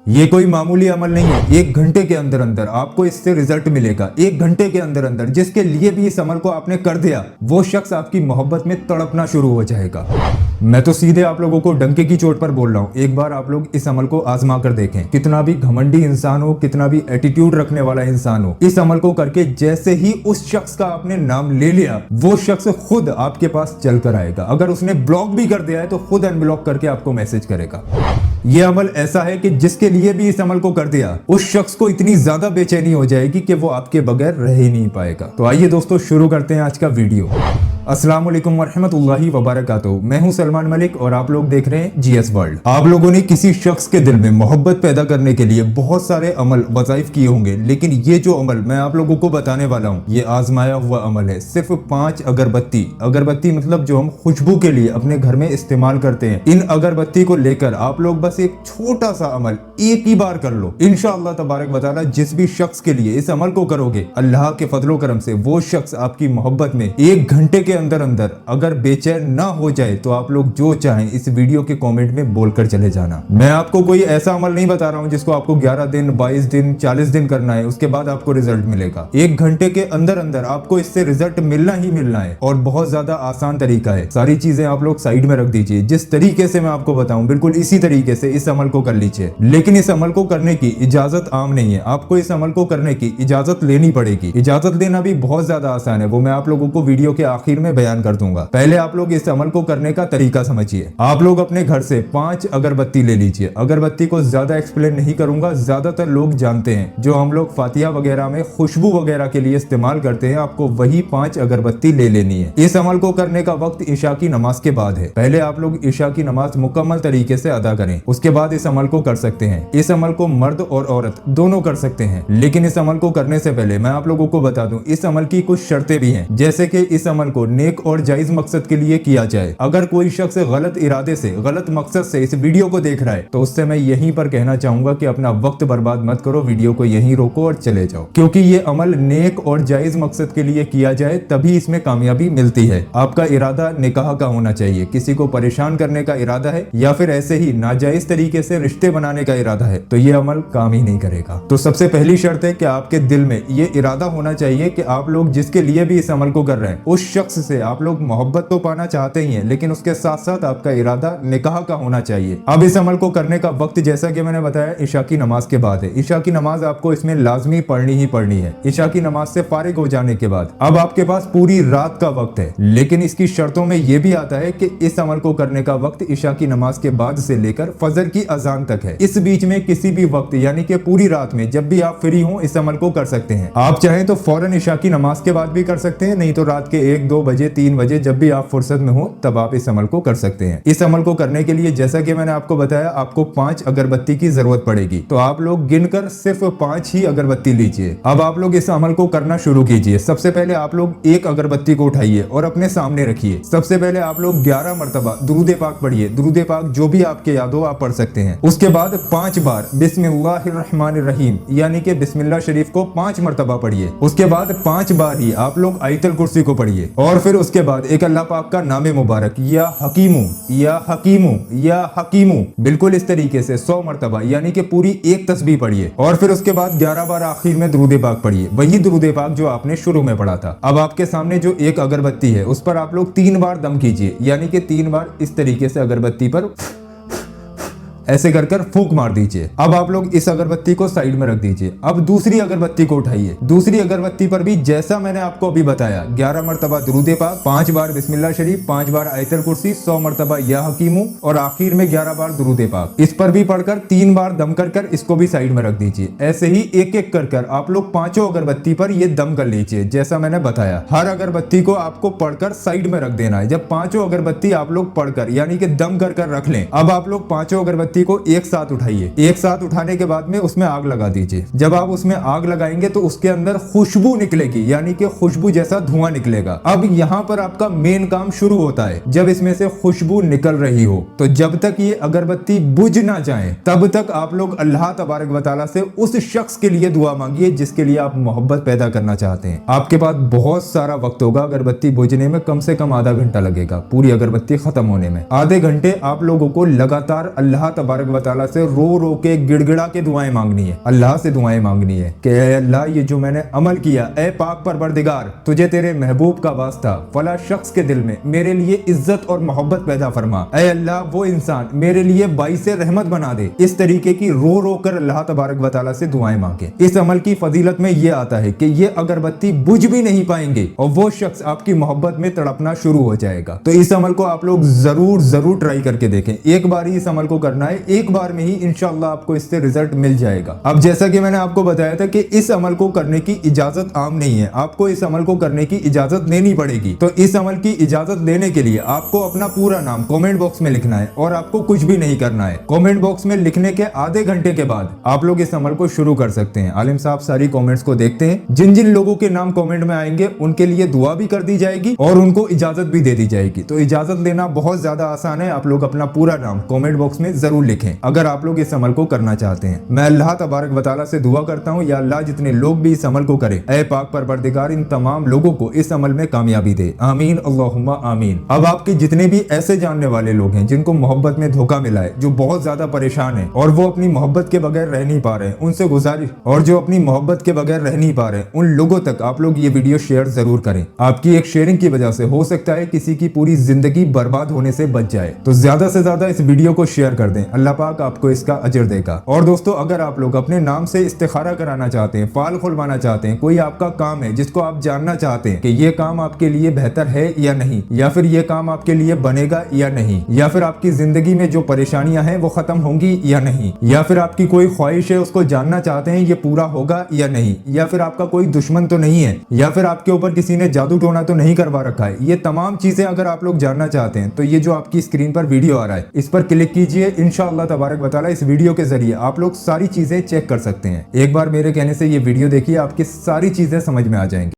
ये कोई मामूली अमल नहीं है। 1 घंटे के अंदर अंदर आपको इससे रिजल्ट मिलेगा। 1 घंटे के अंदर अंदर जिसके लिए भी इस अमल को आपने कर दिया, वो शख्स आपकी मोहब्बत में तड़पना शुरू हो जाएगा। मैं तो सीधे आप लोगों को डंके की चोट पर बोल रहा हूँ, एक बार आप लोग इस अमल को आजमा कर देखें। कितना भी घमंडी इंसान हो, कितना भी एटीट्यूड रखने वाला इंसान हो, इस अमल को करके जैसे ही उस शख्स का आपने नाम ले लिया, वो शख्स खुद आपके पास चल कर आएगा। अगर उसने ब्लॉक भी कर दिया है तो खुद अनब्लॉक करके आपको मैसेज करेगा। ये अमल ऐसा है कि जिसके लिए भी इस अमल को कर दिया, उस शख्स को इतनी ज्यादा बेचैनी हो जाएगी कि वो आपके बगैर रह ही नहीं पाएगा। तो आइए दोस्तों शुरू करते हैं आज का वीडियो। अस्सलाम वालेकुम वरहमतुल्लाहि वबरकातुहू। मैं हूं सलमान मलिक और आप लोग देख रहे हैं जीएस वर्ल्ड। आप लोगों ने किसी शख्स के दिल में मोहब्बत पैदा करने के लिए बहुत सारे अमल वज़ाइफ किए होंगे, लेकिन ये जो अमल मैं आप लोगों को बताने वाला हूं, ये आजमाया हुआ अमल है। सिर्फ 5 अगरबत्ती, अगरबत्ती मतलब जो हम खुशबू के लिए अपने घर में इस्तेमाल करते हैं, इन अगरबत्ती को लेकर आप लोग बस एक छोटा सा अमल एक ही बार कर लो। इंशाअल्लाह तबारक व तआला जिस भी शख्स के लिए इस अमल को करोगे, अल्लाह के फजलो करम से वो शख्स आपकी मोहब्बत में 1 घंटे के अंदर अंदर अगर बेचैन ना हो जाए तो आप लोग जो चाहें इस वीडियो के कमेंट में बोलकर चले जाना। मैं आपको कोई ऐसा अमल नहीं बता रहा हूं जिसको आपको 11 दिन, 22 दिन, 40 दिन करना है, उसके बाद आपको रिजल्ट मिलेगा। 1 घंटे के अंदर अंदर आपको इससे रिजल्ट मिलना ही मिलना है और बहुत ज्यादा आसान तरीका है। सारी चीजें आप लोग साइड में रख दीजिए। जिस तरीके से मैं आपको बताऊं बिल्कुल इसी तरीके से इस अमल को कर लीजिए। लेकिन इस अमल को करने की इजाजत आम नहीं है। आपको इस अमल को करने की इजाजत लेनी पड़ेगी। इजाजत लेना भी बहुत ज्यादा आसान है, वो मैं आप लोगों को वीडियो के आखिर में बयान कर दूंगा। पहले आप लोग इस अमल को करने का तरीका समझिए। आप लोग अपने घर से 5 अगरबत्ती ले लीजिए। अगरबत्ती को ज्यादा एक्सप्लेन नहीं करूंगा, ज्यादातर लोग जानते हैं। जो हम लोग फातिहा वगैरह में खुशबू वगैरह के लिए इस्तेमाल करते हैं, आपको वही 5 अगरबत्ती ले लेनी है। इस अमल को करने का वक्त ईशा की नमाज के बाद है। पहले आप लोग ईशा की नमाज मुकम्मल तरीके से अदा करें, उसके बाद इस अमल को कर सकते हैं। इस अमल को मर्द और औरत दोनों कर सकते हैं, लेकिन इस अमल को करने से पहले मैं आप लोगों को बता दूं, इस अमल की कुछ शर्तें भी हैं। जैसे कि इस अमल को नेक और जायज मकसद के लिए किया जाए। अगर कोई शख्स गलत इरादे से, गलत मकसद से इस वीडियो को देख रहा है, तो उससे मैं यहीं पर कहना चाहूंगा कि अपना वक्त बर्बाद मत करो, वीडियो को यहीं रोको और चले जाओ। क्योंकि ये अमल नेक और जायज मकसद के लिए किया जाए तभी इसमें कामयाबी मिलती है। आपका इरादा निकाह का होना चाहिए। किसी को परेशान करने का इरादा है या फिर ऐसे ही नाजायज तरीके से रिश्ते बनाने का इरादा है, तो ये अमल काम ही नहीं करेगा। तो सबसे पहली शर्त है कि आपके दिल में ये इरादा होना चाहिए कि आप लोग जिसके लिए भी इस अमल को कर रहे हैं, उस शख्स से आप लोग मोहब्बत तो पाना चाहते ही हैं, लेकिन उसके साथ साथ आपका इरादा निकाह का होना चाहिए। अब इस अमल को करने का वक्त जैसा कि मैंने बताया ईशा की नमाज के बाद है। ईशा की नमाज आपको इसमें लाजमी पढ़नी ही पढ़नी है। ईशा की नमाज से फारिग हो जाने के बाद अब आपके पास पूरी रात का वक्त है, लेकिन इसकी शर्तों में यह भी आता है कि इस अमल को करने का वक्त ईशा की नमाज के बाद से लेकर फजर की अजान तक है। इस बीच में किसी भी वक्त यानी कि पूरी रात में जब भी आप फ्री हो इस अमल को कर सकते हैं। आप चाहें तो फौरन ईशा की नमाज के बाद भी कर सकते हैं, नहीं तो रात के 1, 2 बजे, 3 बजे जब भी आप फुर्सत में हो तब आप इस अमल को कर सकते हैं। इस अमल को करने के लिए जैसा कि मैंने आपको बताया, आपको 5 अगरबत्ती की जरूरत पड़ेगी। तो आप लोग गिनकर सिर्फ 5 ही अगरबत्ती लीजिए। अब आप लोग इस अमल को करना शुरू कीजिए। सबसे पहले आप लोग एक अगरबत्ती को उठाइए और अपने सामने रखिए। सबसे पहले आप लोग 11 मरतबा दुरूद पाक पढ़िए। दुरूद पाक जो भी आपके याद हो आप पढ़ सकते हैं। उसके बाद 5 बार बिस्मिल्लाहिर्रहमानिर्रहीम यानी कि बिस्मिल्लाह शरीफ को 5 मरतबा पढ़िए। उसके बाद 5 बार ही आप लोग आयतल कुर्सी को पढ़िए और फिर उसके बाद एक अल्लाह पाक का नाम मुबारक या हकीमू या हकीमू या हकीमू, बिल्कुल इस तरीके से 100 मरतबा यानी कि पूरी एक तस्बीह पढ़िए और फिर उसके बाद 11 बार आखिर में दुरूद पाक पढ़िए, वही दुरूद पाक जो आपने शुरू में पढ़ा था। अब आपके सामने जो एक अगरबत्ती है उस पर आप लोग 3 बार दम कीजिए, यानी कि 3 बार इस तरीके से अगरबत्ती पर ऐसे कर कर फूंक मार दीजिए। अब आप लोग इस अगरबत्ती को साइड में रख दीजिए। अब दूसरी अगरबत्ती को उठाइए। दूसरी अगरबत्ती पर भी जैसा मैंने आपको अभी बताया 11 मरतबा दुरूद पाक, 5 बार बिस्मिल्लाह शरीफ, 5 बार आयतल कुर्सी, 100 मरतबा या हकीमू और आखिर में 11 बार दुरूद पाक। इस पर भी पढ़कर 3 बार दम कर कर इसको भी साइड में रख दीजिए। ऐसे ही एक एक कर कर आप लोग 5 अगरबत्ती पर ये दम कर लीजिए जैसा मैंने बताया। हर अगरबत्ती को आपको पढ़कर साइड में रख देना है। जब 5 अगरबत्ती आप लोग पढ़कर यानी कि दम कर कर रख लें, अब आप लोग 5 अगरबत्ती को एक साथ उठाइए। एक साथ उठाने के बाद में उसमें आग लगा दीजिए। जब आप उसमें आग लगाएंगे तो उसके अंदर खुशबू निकलेगी, यानी कि खुशबू जैसा धुआं निकलेगा। अब यहाँ पर आपका मेन काम शुरू होता है। जब इसमें से खुशबू निकल रही हो तो जब तक ये अगरबत्ती बुझ ना जाए तब तक आप लोग अल्लाह तबारक व तआला से उस शख्स के लिए दुआ मांगिए जिसके लिए आप मोहब्बत पैदा करना चाहते हैं। आपके पास बहुत सारा वक्त होगा। अगरबत्ती बुझने में कम से कम आधा घंटा लगेगा, पूरी अगरबत्ती खत्म होने में। आधे घंटे आप लोगों को लगातार अल्लाह तबारक व तआला से रो रो के गिड़गिड़ा के दुआएं मांगनी है, अल्लाह से दुआएं मांगनी है कि ऐ अल्लाह ये जो मैंने अमल किया, ऐ पाक परवरदिगार तुझे तेरे महबूब का वास्ता फला शख्स के दिल में मेरे लिए इज्जत और मोहब्बत पैदा फरमा। ऐ अल्लाह वो इंसान मेरे लिए बाइस रहमत बना दे। इस तरीके की रो रो कर अल्लाह तबारक व तआला से दुआएं मांगे। इस अमल की फजीलत में ये आता है कि ये अगरबत्ती बुझ भी नहीं पाएंगे और वो शख्स आपकी मोहब्बत में तड़पना शुरू हो जाएगा। तो इस अमल को आप लोग जरूर ट्राई करके देखें। एक बार ही इस अमल को करना है, एक बार में ही इंशाअल्लाह आपको इससे रिजल्ट मिल जाएगा। अब जैसा कि मैंने आपको बताया था कि इस अमल को करने की इजाजत आम नहीं है, आपको इस अमल को करने की इजाजत लेनी पड़ेगी। तो इस अमल की इजाजत लेने के लिए आपको अपना पूरा नाम कमेंट बॉक्स में लिखना है और आपको कुछ भी नहीं करना है। कमेंट बॉक्स में लिखने के आधे घंटे के बाद आप लोग इस अमल को शुरू कर सकते हैं। आलिम साहब सारी कमेंट्स को देखते हैं, जिन जिन लोगों के नाम कमेंट में आएंगे उनके लिए दुआ भी कर दी जाएगी और उनको इजाजत भी दे दी जाएगी। तो इजाजत लेना बहुत ज्यादा आसान है, आप लोग अपना पूरा नाम कमेंट बॉक्स में जरूर लिखें अगर आप लोग इस अमल को करना चाहते हैं। मैं अल्लाह तबारक व तआला से दुआ करता हूँ, या अल्लाह जितने लोग भी इस अमल को करें, ऐ पाक परवरदिगार इन तमाम लोगों को इस अमल में कामयाबी दे। आमीन अल्लाहुम्मा आमीन। अब आपके जितने भी ऐसे जानने वाले लोग हैं जिनको मोहब्बत में धोखा मिला है, जो बहुत ज्यादा परेशान है और वो अपनी मोहब्बत के बगैर रह नहीं पा रहे हैं, उनसे गुजारिश, और जो अपनी मोहब्बत के बगैर रह नहीं पा रहे हैं, उन लोगों तक आप लोग ये वीडियो शेयर जरूर करें। आपकी एक शेयरिंग की वजह से हो सकता है किसी की पूरी जिंदगी बर्बाद होने से बच जाए। तो ज्यादा से ज्यादा इस वीडियो को शेयर कर दें, अल्लाह पाक आपको इसका अजर देगा। और दोस्तों अगर आप लोग अपने नाम से इस्तिखारा कराना चाहते हैं, फाल खुलवाना चाहते हैं, कोई आपका काम है जिसको आप जानना चाहते हैं कि ये काम आपके लिए बेहतर है या नहीं, या फिर ये काम आपके लिए बनेगा या नहीं, या फिर आपकी जिंदगी में जो परेशानियां हैं वो खत्म होंगी या नहीं, या फिर आपकी कोई ख्वाहिश है उसको जानना चाहते हैं ये पूरा होगा या नहीं, या फिर आपका कोई दुश्मन तो नहीं है, या फिर आपके ऊपर किसी ने जादू टोना तो नहीं करवा रखा है, ये तमाम चीजें अगर आप लोग जानना चाहते हैं तो ये जो आपकी स्क्रीन पर वीडियो आ रहा है इस पर क्लिक कीजिए। इंशाअल्लाह तबारक व तआला इस वीडियो के जरिए आप लोग सारी चीजें चेक कर सकते हैं। एक बार मेरे कहने से ये वीडियो देखिए, आपकी सारी चीजें समझ में आ जाएंगी।